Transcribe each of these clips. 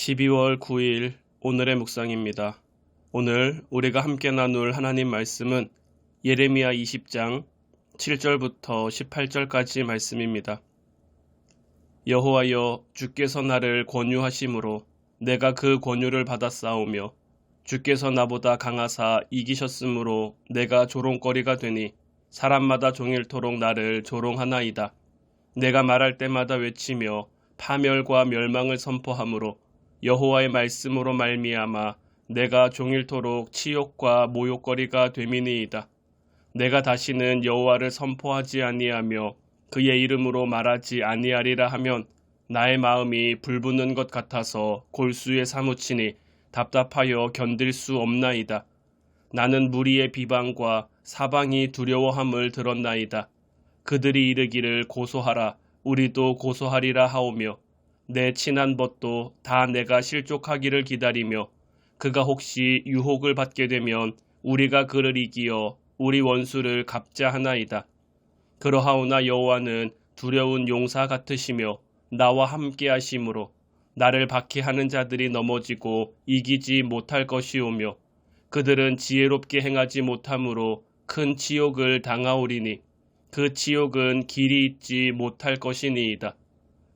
12월 9일 오늘의 묵상입니다. 오늘 우리가 함께 나눌 하나님 말씀은 예레미야 20장 7절부터 18절까지 말씀입니다. 여호와여, 주께서 나를 권유하심으로 내가 그 권유를 받았사오며 주께서 나보다 강하사 이기셨으므로 내가 조롱거리가 되니 사람마다 종일토록 나를 조롱하나이다. 내가 말할 때마다 외치며 파멸과 멸망을 선포하므로 여호와의 말씀으로 말미암아 내가 종일토록 치욕과 모욕거리가 됨이니이다. 내가 다시는 여호와를 선포하지 아니하며 그의 이름으로 말하지 아니하리라 하면 나의 마음이 불붙는 것 같아서 골수에 사무치니 답답하여 견딜 수 없나이다. 나는 무리의 비방과 사방이 두려워함을 들었나이다. 그들이 이르기를 고소하라, 우리도 고소하리라 하오며 내 친한 벗도 다 내가 실족하기를 기다리며 그가 혹시 유혹을 받게 되면 우리가 그를 이기어 우리 원수를 갚자 하나이다. 그러하오나 여호와는 두려운 용사 같으시며 나와 함께 하심으로 나를 박해하는 자들이 넘어지고 이기지 못할 것이오며 그들은 지혜롭게 행하지 못함으로 큰 치욕을 당하오리니 그 치욕은 길이 있지 못할 것이니이다.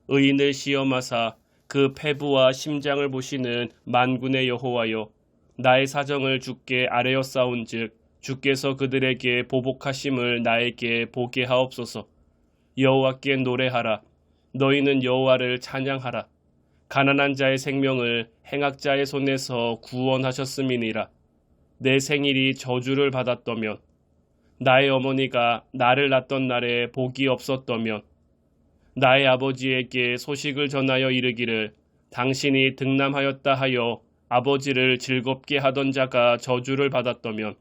의인을 시험하사 그 패부와 심장을 보시는 만군의 여호와여, 나의 사정을 주께 아뢰었사온즉 주께서 그들에게 보복하심을 나에게 보게 하옵소서. 여호와께 노래하라. 너희는 여호와를 찬양하라. 가난한 자의 생명을 행악자의 손에서 구원하셨음이니라. 내 생일이 저주를 받았더면, 나의 어머니가 나를 낳던 날에 복이 없었더면, 나의 아버지에게 소식을 전하여 이르기를 당신이 득남하였다 하여 아버지를 즐겁게 하던 자가 저주를 받았더면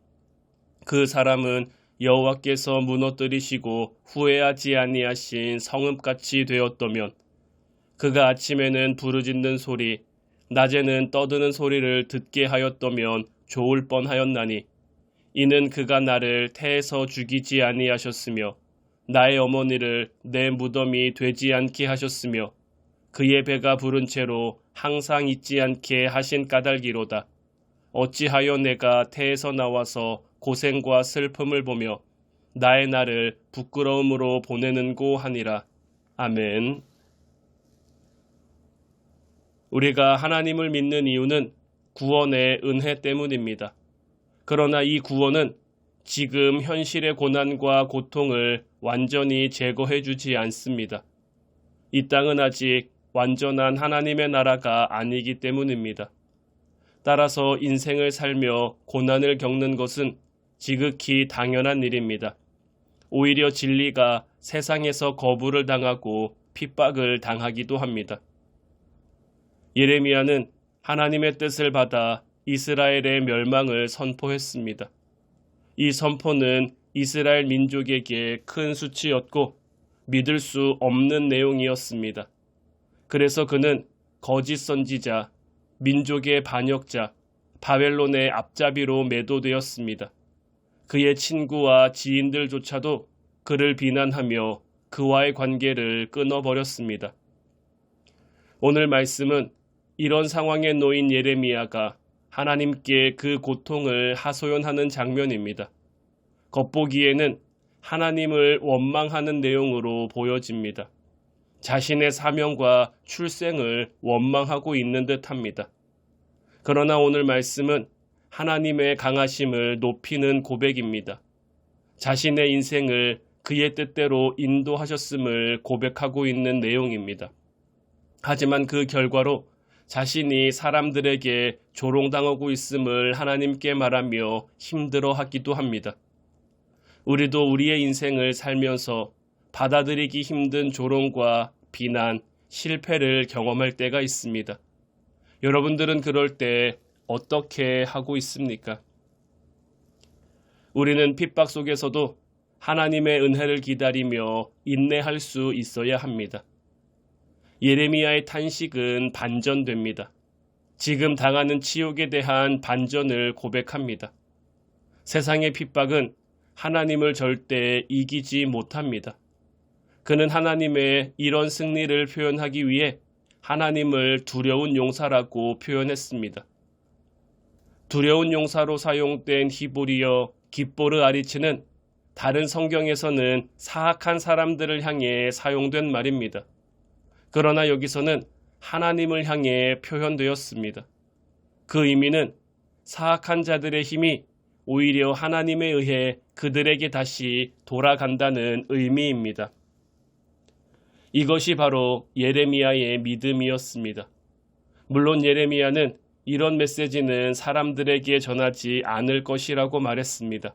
그 사람은 여호와께서 무너뜨리시고 후회하지 아니하신 성읍같이 되었더면 그가 아침에는 부르짖는 소리, 낮에는 떠드는 소리를 듣게 하였더면 좋을 뻔하였나니 이는 그가 나를 태에서 죽이지 아니하셨으며 나의 어머니를 내 무덤이 되지 않게 하셨으며 그의 배가 부른 채로 항상 잊지 않게 하신 까닭이로다. 어찌하여 내가 태에서 나와서 고생과 슬픔을 보며 나의 날을 부끄러움으로 보내는고 하니라. 아멘. 우리가 하나님을 믿는 이유는 구원의 은혜 때문입니다. 그러나 이 구원은 지금 현실의 고난과 고통을 완전히 제거해주지 않습니다. 이 땅은 아직 완전한 하나님의 나라가 아니기 때문입니다. 따라서 인생을 살며 고난을 겪는 것은 지극히 당연한 일입니다. 오히려 진리가 세상에서 거부를 당하고 핍박을 당하기도 합니다. 예레미야는 하나님의 뜻을 받아 이스라엘의 멸망을 선포했습니다. 이 선포는 이스라엘 민족에게 큰 수치였고 믿을 수 없는 내용이었습니다. 그래서 그는 거짓 선지자, 민족의 반역자, 바벨론의 앞잡이로 매도되었습니다. 그의 친구와 지인들조차도 그를 비난하며 그와의 관계를 끊어버렸습니다. 오늘 말씀은 이런 상황에 놓인 예레미야가 하나님께 그 고통을 하소연하는 장면입니다. 겉보기에는 하나님을 원망하는 내용으로 보여집니다. 자신의 사명과 출생을 원망하고 있는 듯합니다. 그러나 오늘 말씀은 하나님의 강하심을 높이는 고백입니다. 자신의 인생을 그의 뜻대로 인도하셨음을 고백하고 있는 내용입니다. 하지만 그 결과로 자신이 사람들에게 조롱당하고 있음을 하나님께 말하며 힘들어하기도 합니다. 우리도 우리의 인생을 살면서 받아들이기 힘든 조롱과 비난, 실패를 경험할 때가 있습니다. 여러분들은 그럴 때 어떻게 하고 있습니까? 우리는 핍박 속에서도 하나님의 은혜를 기다리며 인내할 수 있어야 합니다. 예레미야의 탄식은 반전됩니다. 지금 당하는 치욕에 대한 반전을 고백합니다. 세상의 핍박은 하나님을 절대 이기지 못합니다. 그는 하나님의 이런 승리를 표현하기 위해 하나님을 두려운 용사라고 표현했습니다. 두려운 용사로 사용된 히브리어 깁보르 아리츠는 다른 성경에서는 사악한 사람들을 향해 사용된 말입니다. 그러나 여기서는 하나님을 향해 표현되었습니다. 그 의미는 사악한 자들의 힘이 오히려 하나님에 의해 그들에게 다시 돌아간다는 의미입니다. 이것이 바로 예레미야의 믿음이었습니다. 물론 예레미야는 이런 메시지는 사람들에게 전하지 않을 것이라고 말했습니다.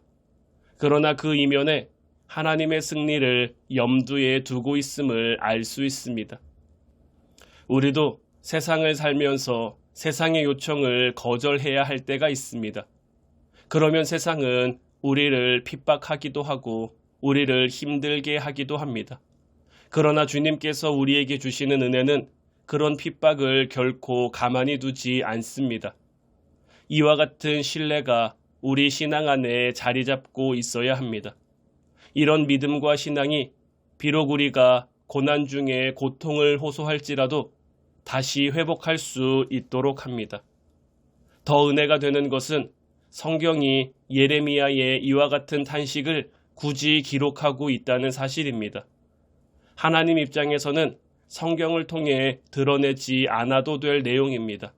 그러나 그 이면에 하나님의 승리를 염두에 두고 있음을 알 수 있습니다. 우리도 세상을 살면서 세상의 요청을 거절해야 할 때가 있습니다. 그러면 세상은 우리를 핍박하기도 하고 우리를 힘들게 하기도 합니다. 그러나 주님께서 우리에게 주시는 은혜는 그런 핍박을 결코 가만히 두지 않습니다. 이와 같은 신뢰가 우리 신앙 안에 자리 잡고 있어야 합니다. 이런 믿음과 신앙이 비록 우리가 고난 중에 고통을 호소할지라도 다시 회복할 수 있도록 합니다. 더 은혜가 되는 것은 성경이 예레미야의 이와 같은 탄식을 굳이 기록하고 있다는 사실입니다. 하나님 입장에서는 성경을 통해 드러내지 않아도 될 내용입니다.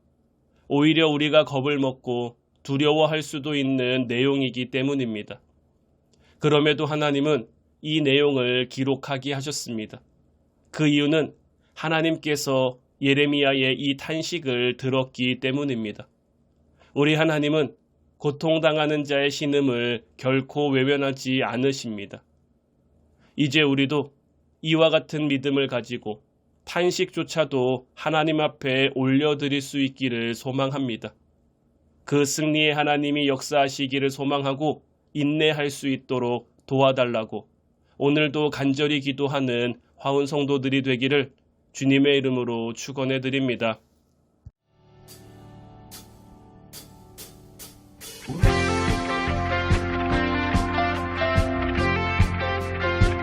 오히려 우리가 겁을 먹고 두려워할 수도 있는 내용이기 때문입니다. 그럼에도 하나님은 이 내용을 기록하게 하셨습니다. 그 이유는 하나님께서 예레미야의 이 탄식을 들었기 때문입니다. 우리 하나님은 고통당하는 자의 신음을 결코 외면하지 않으십니다. 이제 우리도 이와 같은 믿음을 가지고 탄식조차도 하나님 앞에 올려드릴 수 있기를 소망합니다. 그 승리의 하나님이 역사하시기를 소망하고 인내할 수 있도록 도와달라고 오늘도 간절히 기도하는 화운 성도들이 되기를 주님의 이름으로 축원해 드립니다.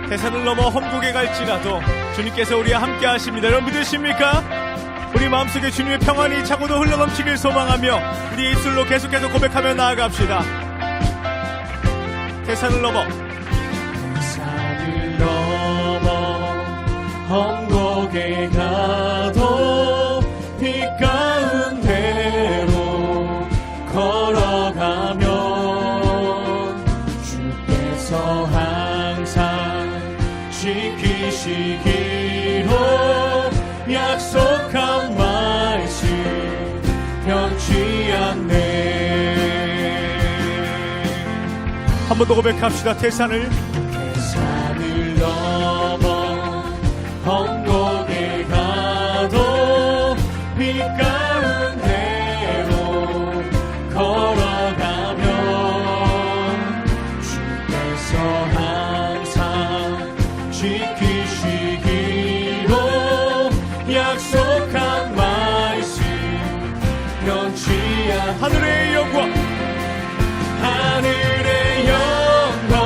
태산을 넘어 험곡에 갈지라도 주님께서 우리와 함께 하십니다. 여러분 믿으십니까? 우리 마음속에 주님의 평안이 차고도 흘러넘치길 소망하며 우리의 입술로 계속해서 고백하며 나아갑시다. 태산을 넘어 험곡에 가도 빛 가운데로 걸어가면 주께서 항상 지키시기로 약속한 말씀 변치 않네. 한 번 더 고백합시다. 태산을 넘어 험곡에 가도 빛 가운데로 걸어가면 주께서 항상 지키시기로 약속한 말씀 변치 않. 하늘의 영광 하늘의 영광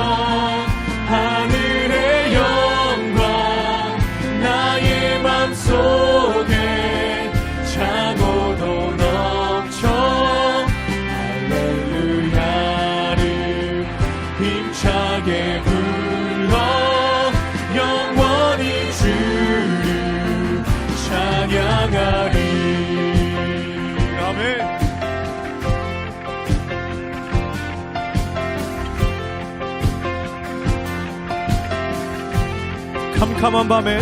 하늘의 영광 나의 맘속에 차고도 넘쳐 할렐루야를 힘차게 불러 영원히 주를 찬양하리. 아멘. 캄캄한 밤에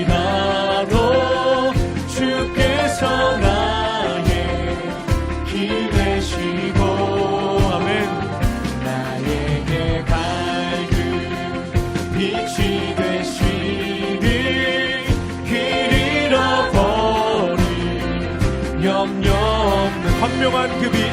다닐지라도 주께서 나의 길 되시고 아멘. 나에게 밝은 빛이 되시니 길 잃어버린 염려 없는 광명한 그 빛